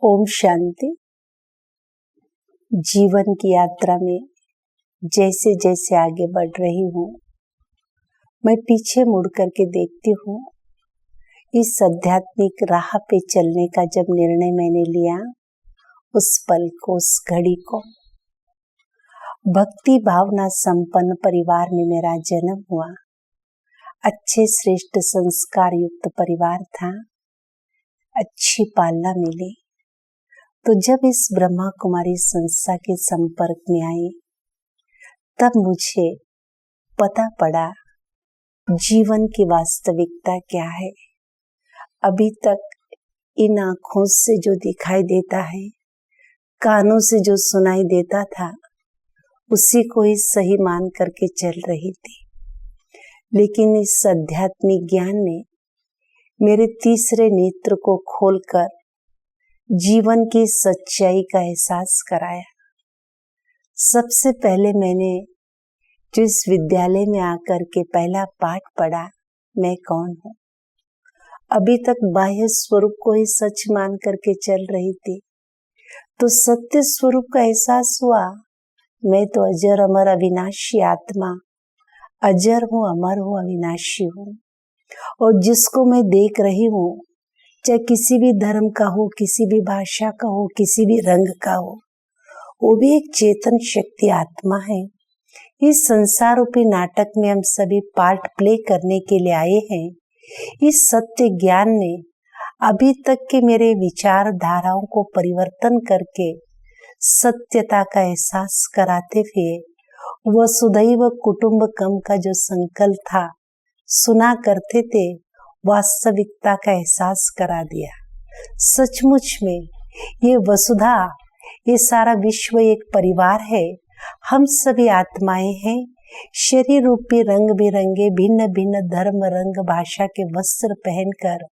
ओम शांति। जीवन की यात्रा में जैसे जैसे आगे बढ़ रही हूँ, मैं पीछे मुड़ करके देखती हूँ। इस आध्यात्मिक राह पे चलने का जब निर्णय मैंने लिया, उस पल को, उस घड़ी को, भक्ति भावना संपन्न परिवार में मेरा जन्म हुआ। अच्छे श्रेष्ठ संस्कार युक्त परिवार था, अच्छी पालना मिली। तो जब इस ब्रह्मा कुमारी संस्था के संपर्क में आई, तब मुझे पता पड़ा जीवन की वास्तविकता क्या है। अभी तक इन आँखों से जो दिखाई देता है, कानों से जो सुनाई देता था, उसी को ही सही मान करके चल रही थी। लेकिन इस आध्यात्मिक ज्ञान ने मेरे तीसरे नेत्र को खोलकर जीवन की सच्चाई का एहसास कराया। सबसे पहले मैंने जो इस विद्यालय में आकर के पहला पाठ पढ़ा, मैं कौन हूँ। अभी तक बाह्य स्वरूप को ही सच मान करके चल रही थी, तो सत्य स्वरूप का एहसास हुआ। मैं तो अजर अमर अविनाशी आत्मा, अजर हूँ, अमर हूँ, अविनाशी हूँ। और जिसको मैं देख रही हूँ, चाहे किसी भी धर्म का हो, किसी भी भाषा का हो, किसी भी रंग का हो, वो भी एक चेतन शक्ति आत्मा है। इस संसार रूपी नाटक में हम सभी पार्ट प्ले करने के लिए आए हैं। इस सत्य ज्ञान ने अभी तक के मेरे विचारधाराओं को परिवर्तन करके सत्यता का एहसास कराते हुए वसुधैव कुटुंबकम का जो संकल्प था, सुना करते थे, वास्तविकता का एहसास करा दिया। सचमुच में ये वसुधा, ये सारा विश्व एक परिवार है। हम सभी आत्माएं हैं। शरीर रूपी रंग बिरंगे भिन्न भिन्न धर्म रंग भाषा के वस्त्र पहनकर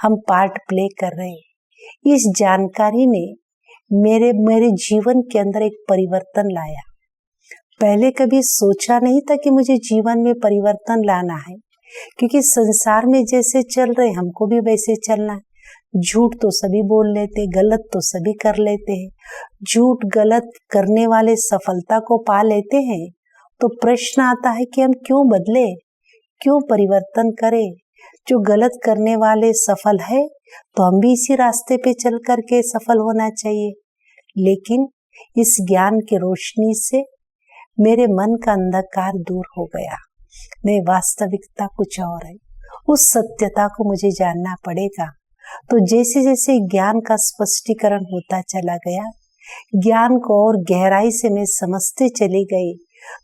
हम पार्ट प्ले कर रहे हैं। इस जानकारी ने मेरे जीवन के अंदर एक परिवर्तन लाया। पहले कभी सोचा नहीं था कि मुझे जीवन में परिवर्तन लाना है, क्योंकि संसार में जैसे चल रहे हमको भी वैसे चलना है। झूठ तो सभी बोल लेते, गलत तो सभी कर लेते हैं। झूठ गलत करने वाले सफलता को पा लेते हैं। तो प्रश्न आता है कि हम क्यों बदले, क्यों परिवर्तन करें। जो गलत करने वाले सफल है, तो हम भी इसी रास्ते पे चल करके सफल होना चाहिए। लेकिन इस ज्ञान की रोशनी से मेरे मन का अंधकार दूर हो गया। मैं वास्तविकता कुछ और है, उस सत्यता को मुझे जानना पड़ेगा। तो जैसे जैसे ज्ञान का स्पष्टीकरण होता चला गया, ज्ञान को और गहराई से मैं समझते चली गई,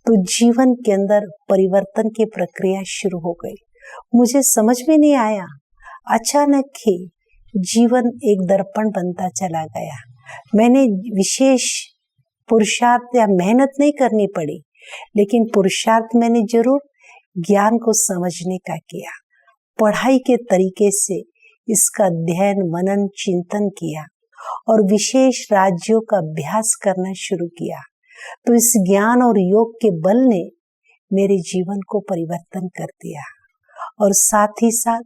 तो जीवन के अंदर परिवर्तन की प्रक्रिया शुरू हो गई। मुझे समझ में नहीं आया, अचानक ही जीवन एक दर्पण बनता चला गया। मैंने विशेष पुरुषार्थ या मेहनत नहीं करनी पड़ी, लेकिन पुरुषार्थ मैंने जरूर ज्ञान को समझने का किया। पढ़ाई के तरीके से इसका अध्ययन मनन चिंतन किया और विशेष राज्यों का अभ्यास करना शुरू किया। तो इस ज्ञान और योग के बल ने मेरे जीवन को परिवर्तन कर दिया, और साथ ही साथ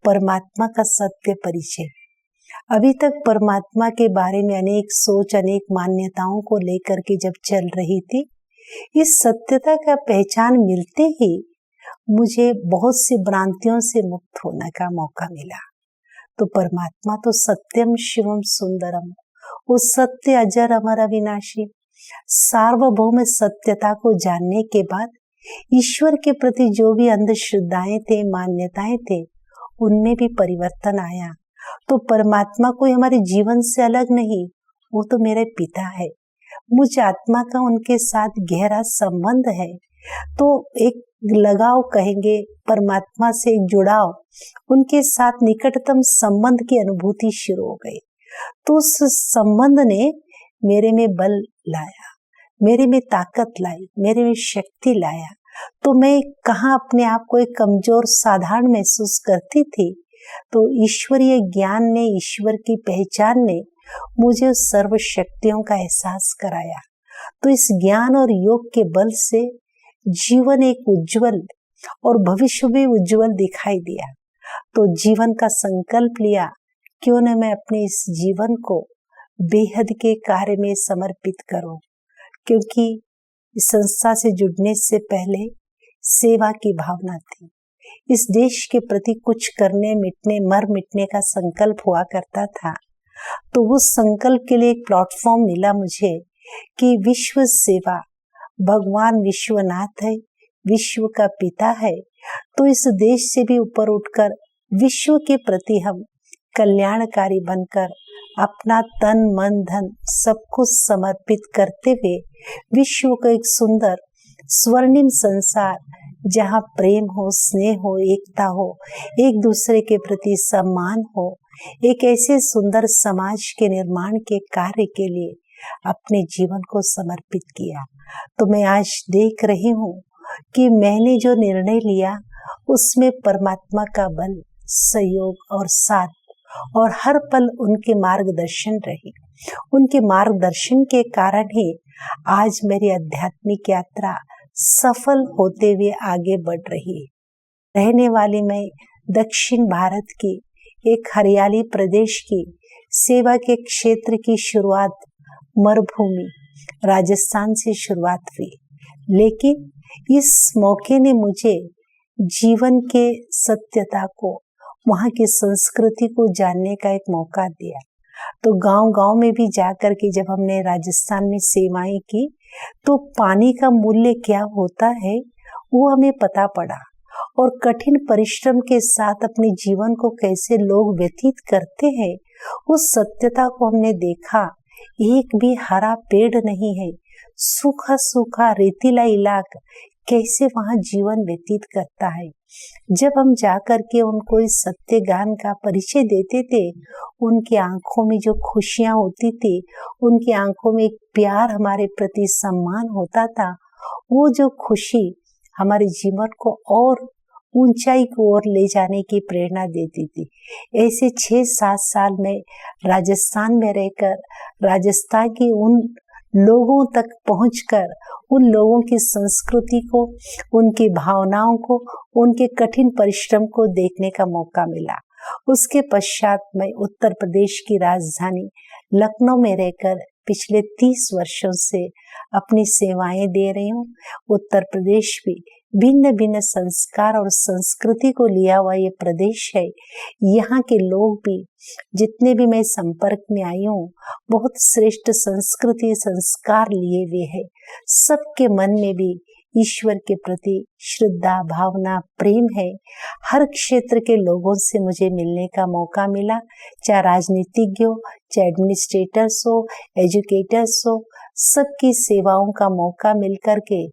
परमात्मा का सत्य परिचय। अभी तक परमात्मा के बारे में अनेक सोच, अनेक मान्यताओं को लेकर के जब चल रही थी, इस सत्यता का पहचान मिलते ही मुझे बहुत सी भ्रांतियों से मुक्त होने का मौका मिला। तो परमात्मा तो सत्यम शिवम सुंदरम, वो सत्य अजर अमर अविनाशी सार्वभौम सत्यता को जानने के बाद ईश्वर के प्रति जो भी अंधश्रद्धाएं थे, मान्यताएं थे, उनमें भी परिवर्तन आया। तो परमात्मा कोई हमारे जीवन से अलग नहीं, वो तो मेरे पिता है। मुझ आत्मा का उनके साथ गहरा संबंध है। तो एक लगाव कहेंगे, परमात्मा से एक जुड़ाव, उनके साथ निकटतम संबंध की अनुभूति शुरू हो गई। तो उस संबंध ने मेरे में बल लाया, मेरे में ताकत लाई, मेरे में शक्ति लाया। तो मैं कहाँ अपने आप को एक कमजोर साधारण महसूस करती थी, तो ईश्वरीय ज्ञान ने, ईश्वर की पहचान ने मुझे सर्व शक्तियों का एहसास कराया। तो इस ज्ञान और योग के बल से जीवन एक उज्जवल और भविष्य भी उज्जवल दिखाई दिया। तो जीवन का संकल्प लिया, क्यों न मैं अपने इस जीवन को बेहद के कार्य में समर्पित करो, क्योंकि इस संस्था से जुड़ने से पहले सेवा की भावना थी। इस देश के प्रति कुछ करने मर मिटने का संकल्प हुआ करता था। तो उस संकल्प के लिए एक प्लेटफॉर्म मिला मुझे कि विश्व सेवा, भगवान विश्वनाथ है, विश्व का पिता है, तो इस देश से भी ऊपर उठकर विश्व के प्रति हम कल्याणकारी बनकर अपना तन मन धन सब कुछ समर्पित करते हुए विश्व को एक सुंदर स्वर्णिम संसार, जहाँ प्रेम हो, स्नेह हो, एकता हो, एक दूसरे के प्रति सम्मान हो, एक ऐसे सुंदर समाज के निर्माण के कार्य के लिए अपने जीवन को समर्पित किया। तो मैं आज देख रही हूँ कि मैंने जो निर्णय लिया उसमें परमात्मा का बल, सहयोग और साथ और हर पल उनके मार्गदर्शन रही। उनके मार्गदर्शन के कारण ही आज मेरी आध्यात्मिक यात्रा सफल होते हुए आगे बढ़ रही है। रहने वाली मैं दक्षिण भारत की एक हरियाली प्रदेश की सेवा के क्षेत्र की शुरुआत मरुभूमि राजस्थान से शुरुआत हुई, लेकिन इस मौके ने मुझे जीवन के सत्यता को, वहाँ की संस्कृति को जानने का एक मौका दिया। तो गांव-गांव में भी जाकर के जब हमने राजस्थान में सेवाएं की तो पानी का मूल्य क्या होता है वो हमें पता पड़ा, और कठिन परिश्रम के साथ अपने जीवन को कैसे लोग व्यतीत करते हैं उस सत्यता को हमने देखा। एक भी हरा पेड़ नहीं है, सूखा सूखा रेतीला इलाका कैसे वहाँ जीवन व्यतीत करता है। जब हम जाकर के उनको इस सत्य ज्ञान का परिचय देते थे, उनकी आंखों में जो खुशियां होती थी, उनकी आंखों में एक प्यार, हमारे प्रति सम्मान होता था, वो जो खुशी हमारे जीवन को और ऊंचाई को ओर ले जाने की प्रेरणा देती थी। ऐसे 6-7 साल में राजस्थान में रहकर राजस्थान की उन लोगों तक पहुंचकर उन लोगों की संस्कृति को, उनकी भावनाओं को, उनके कठिन परिश्रम को देखने का मौका मिला। उसके पश्चात मैं उत्तर प्रदेश की राजधानी लखनऊ में रहकर पिछले 30 वर्षों से अपनी सेवाएं दे रही हूँ। उत्तर प्रदेश भी भिन्न भिन्न संस्कार और संस्कृति को लिया हुआ ये प्रदेश है। यहाँ के लोग भी, जितने भी मैं संपर्क में आई हूँ, बहुत श्रेष्ठ संस्कृति संस्कार लिए हुए है। सबके मन में भी ईश्वर के प्रति श्रद्धा, भावना, प्रेम है। हर क्षेत्र के लोगों से मुझे मिलने का मौका मिला, चाहे राजनीतिज्ञ हो, चाहे एडमिनिस्ट्रेटर्स हो, एजुकेटर्स हो, सबकी सेवाओं का मौका मिलकर के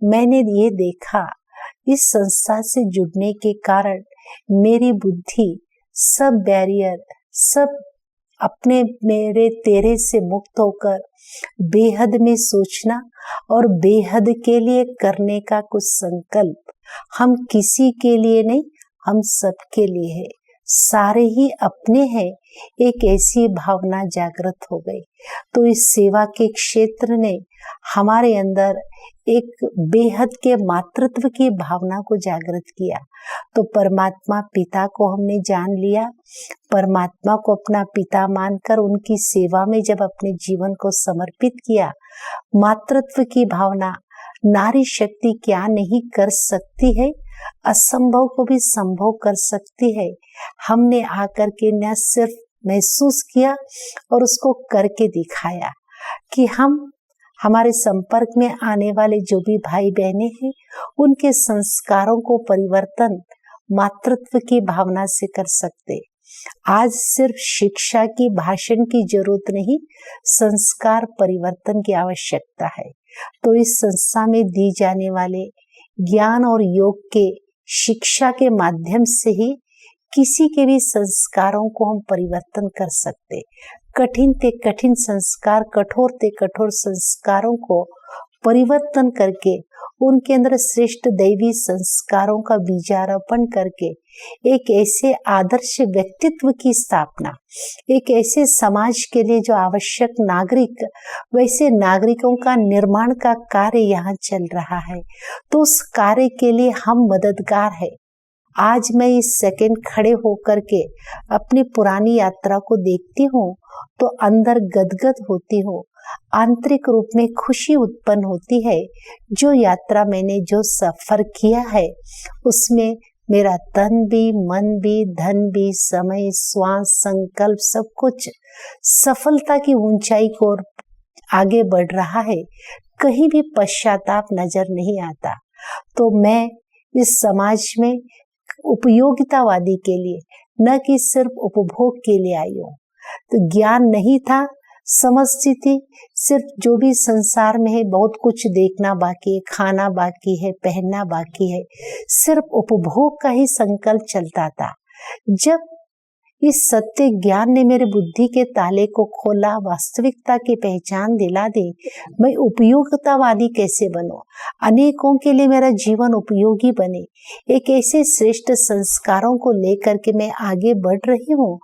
मैंने ये देखा, इस संस्था से जुड़ने के कारण मेरी बुद्धि सब बैरियर, सब अपने मेरे तेरे से मुक्त होकर बेहद में सोचना और बेहद के लिए करने का कुछ संकल्प, हम किसी के लिए नहीं, हम सबके लिए है, सारे ही अपने हैं, एक ऐसी भावना जागृत हो गई। तो इस सेवा के क्षेत्र ने हमारे अंदर एक बेहद के मातृत्व की भावना को जागृत किया। तो परमात्मा पिता को हमने जान लिया, परमात्मा को अपना पिता मानकर उनकी सेवा में जब अपने जीवन को समर्पित किया, मातृत्व की भावना, नारी शक्ति क्या नहीं कर सकती है, असंभव को भी संभव कर सकती है। हमने आकर के न सिर्फ महसूस किया और उसको करके दिखाया कि हमारे संपर्क में आने वाले जो भी भाई बहने हैं, उनके संस्कारों को परिवर्तन मातृत्व की भावना से कर सकते। आज सिर्फ शिक्षा की, भाषण की जरूरत नहीं, संस्कार परिवर्तन की आवश्यकता है। तो इस संस्था में दी जाने वाले ज्ञान और योग के शिक्षा के माध्यम से ही किसी के भी संस्कारों को हम परिवर्तन कर सकते। कठिन ते कठिन संस्कार, कठोर ते कठोर संस्कारों को परिवर्तन करके उनके अंदर श्रेष्ठ दैवी संस्कारों का बीजारोपण करके एक ऐसे आदर्श व्यक्तित्व की स्थापना, एक ऐसे समाज के लिए जो आवश्यक नागरिक, वैसे नागरिकों का निर्माण का कार्य यहाँ चल रहा है। तो उस कार्य के लिए हम मददगार है। आज मैं इस सेकंड खड़े होकर के अपनी पुरानी यात्रा को देखती हूँ तो अंदर गदगद होती हूँ, आंतरिक रूप में खुशी उत्पन्न होती है। जो यात्रा मैंने जो सफर किया है उसमें मेरा तन भी, मन भी, धन भी, समय, श्वास, संकल्प सब कुछ सफलता की ऊंचाई को आगे बढ़ रहा है। कहीं भी पश्चाताप नजर नहीं आता। तो मैं इस समाज में उपयोगितावादी के लिए, न कि सिर्फ उपभोग के लिए आई हूँ। तो ज्ञान नहीं था, समझती थी सिर्फ जो भी संसार में है बहुत कुछ देखना बाकी है, खाना बाकी है, पहनना बाकी है, सिर्फ उपभोग का ही संकल्प चलता था। जब इस सत्य ज्ञान ने मेरे बुद्धि के ताले को खोला, वास्तविकता की पहचान दिला दी, मैं उपयोगितावादी कैसे बनूं, अनेकों के लिए मेरा जीवन उपयोगी बने, एक ऐसे श्रेष्ठ संस्कारों को लेकर के मैं आगे बढ़ रही हूँ।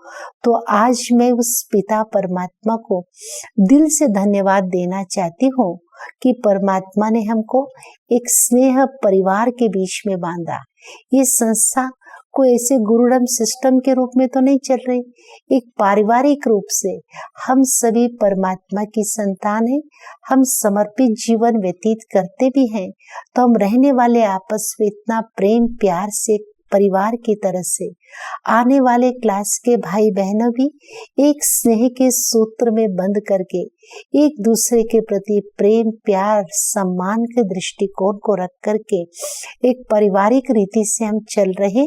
तो आज मैं उस पिता परमात्मा को दिल से धन्यवाद देना चाहती हूँ कि परमात्मा ने हमको एक स्नेह परिवार के बीच में बांधा। ये संस्था कोई ऐसे गुरुडम सिस्टम के रूप में तो नहीं चल रही, एक पारिवारिक रूप से हम सभी परमात्मा की संतान हैं। हम समर्पित जीवन व्यतीत करते भी हैं तो हम रहने वाले आपस में इतना प्रेम प्यार से परिवार की तरह से, आने वाले क्लास के भाई बहनों भी एक स्नेह के सूत्र में बंद करके एक दूसरे के प्रति प्रेम प्यार सम्मान के दृष्टिकोण को रख करके एक पारिवारिक रीति से हम चल रहे।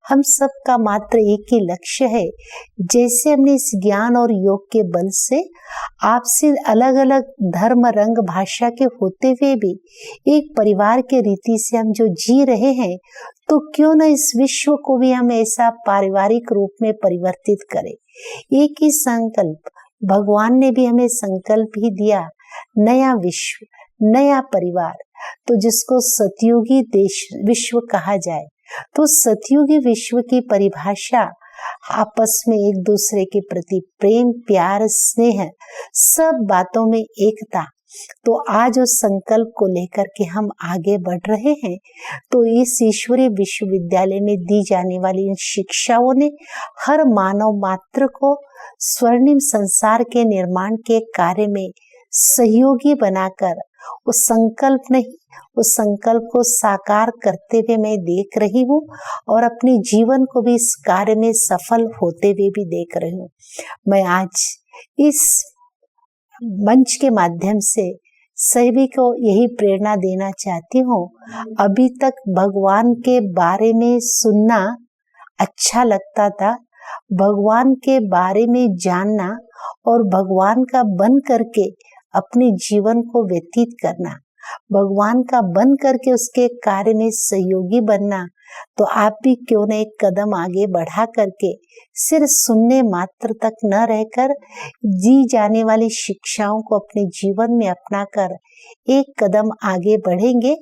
हम सबका मात्र एक ही लक्ष्य है, जैसे हमने इस ज्ञान और योग के बल से आपसे अलग अलग धर्म रंग भाषा के होते हुए भी एक परिवार के रीति से हम जो जी रहे हैं, तो क्यों न इस विश्व को भी हम ऐसा पारिवारिक रूप में परिवर्तित करें। एक ही संकल्प, भगवान ने भी हमें संकल्प ही दिया, नया विश्व, नया परिवार, तो जिसको सतयुगी देश विश्व कहा जाए। तो सतयुगी विश्व की परिभाषा आपस में एक दूसरे के प्रति प्रेम प्यार स्नेह, सब बातों में एकता। तो आज उस संकल्प को लेकर के हम आगे बढ़ रहे हैं। तो इस ईश्वरीय विश्वविद्यालय में दी जाने वाली इन शिक्षाओं ने हर मानव मात्र को स्वर्णिम संसार के निर्माण के कार्य में सहयोगी बनाकर उस संकल्प नहीं, उस संकल्प को साकार करते हुए मैं देख रही हूँ और अपने जीवन को भी इस कार्य में सफल होते हुए भी देख रही हूँ। मैं आज इस मंच के माध्यम से सभी को यही प्रेरणा देना चाहती हूँ। अभी तक भगवान के बारे में सुनना अच्छा लगता था, भगवान के बारे में जानना और भगवान का बन करके अपने जीवन को व्यतीत करना, भगवान का बन करके उसके कार्य में सहयोगी बनना। तो आप भी क्यों न एक कदम आगे बढ़ा करके सिर्फ सुनने मात्र तक न रहकर दी जाने वाली शिक्षाओं को अपने जीवन में अपनाकर एक कदम आगे बढ़ेंगे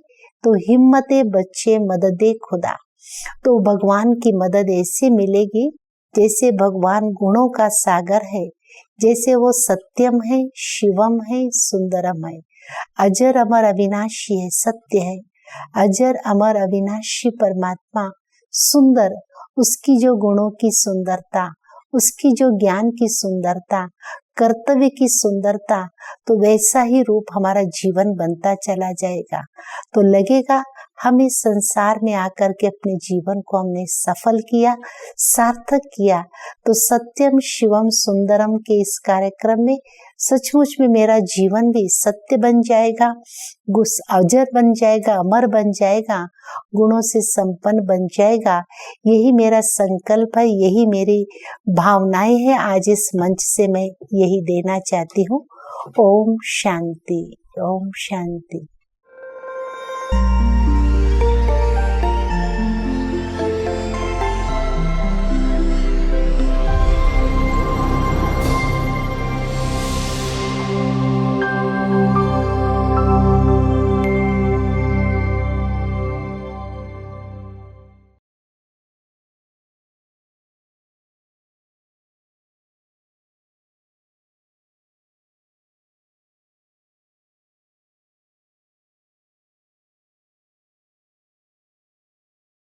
तो हिम्मते बच्चे मददे खुदा। तो भगवान की मदद ऐसे मिलेगी जैसे भगवान गुणों का सागर है, जैसे वो सत्यम है, शिवम है, सुंदरम है, अजर अमर अविनाशी है, सत्य है, अजर अमर अविनाशी परमात्मा सुंदर, उसकी जो गुणों की सुंदरता, उसकी जो ज्ञान की सुंदरता, कर्तव्य की सुंदरता, तो वैसा ही रूप हमारा जीवन बनता चला जाएगा। तो लगेगा हम इस संसार में आकर के अपने जीवन को हमने सफल किया, सार्थक किया। तो सत्यम शिवम सुंदरम के इस कार्यक्रम में सचमुच में मेरा जीवन भी सत्य बन जाएगा, अजर बन जाएगा, अमर बन जाएगा, गुणों से संपन्न बन जाएगा। यही मेरा संकल्प है, यही मेरी भावनाएं हैं। आज इस मंच से मैं यही देना चाहती हूँ। ओम शांति, ओम शांति।